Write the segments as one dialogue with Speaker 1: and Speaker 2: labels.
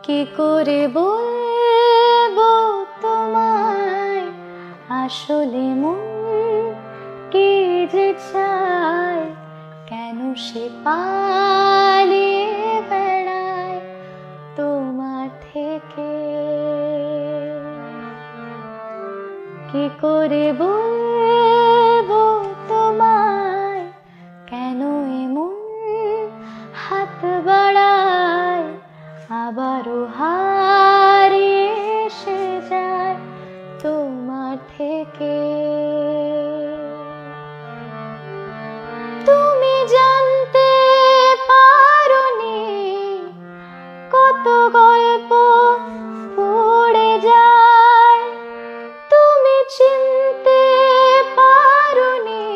Speaker 1: কি করে বলবো তোমায় আসলে মন কি যে চায়, কেন সে পালিয়ে বেড়ায় তোমার থেকে। কি করে বলবো তোমায় কেন এমন হাত বাড়ায়, আবারও হারিয়ে এসে যায় তোমার থেকে। তুমি জানতে পারোনি কত গল্প পড়ে যায়, তুমি চিনতে পারোনি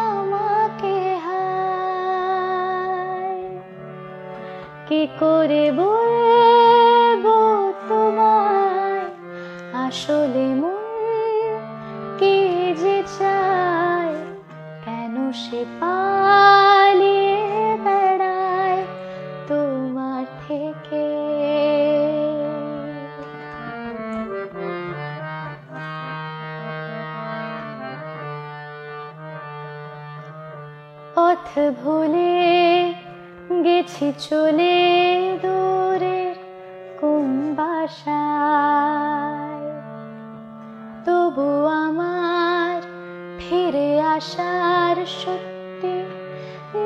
Speaker 1: আমাকে হায়। কি করে বলবো তোমায় আসলে মন কি যে চায়, কেন সে পালিয়ে বেড়ায় তোমার থেকে। পথ ভুলে গেছি চলে দূরের কোন বাসায়, তবু আমার ফিরে আসার সত্যি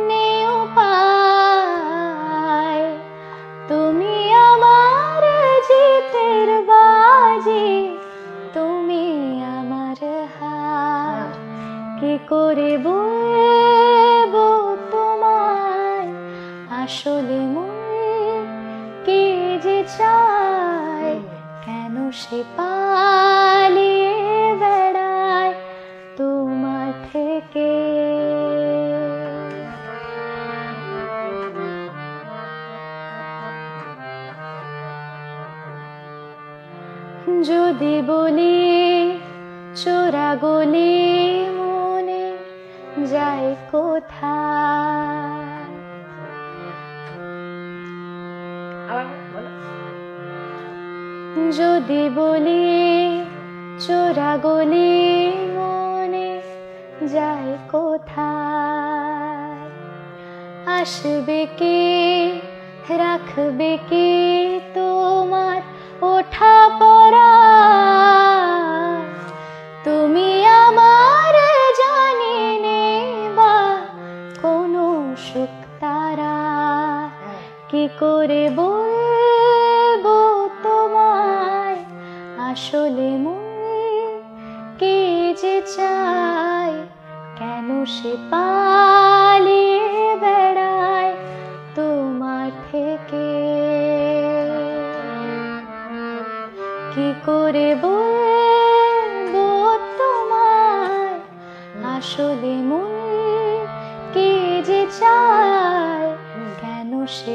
Speaker 1: নেই উপায়। তুমি আমার জিতের বাজি, তুমি আমার হার। কি করে বলবো তোমায় আসলে মন কি যে চায়, কেন সে পালিয়ে বেড়ায় তোমার থেকে। যদি বলি চোরা গলি মনে যায় কোথায়, যদি বলি চোরা গলি মনে যায় কোথায়, আসবে কি রাখবে কি তোমার ওঠা পড়া। তুমি আমার জানি নেবা কোনো সুখ তারা। কি করে বলবো তোমায় আসলে মন কি যে চায়, কেন সে পালিয়ে বেড়ায় তোমার থেকে। কি করে বলবো তোমায় আসলে মন কি যে চায়, কেন সে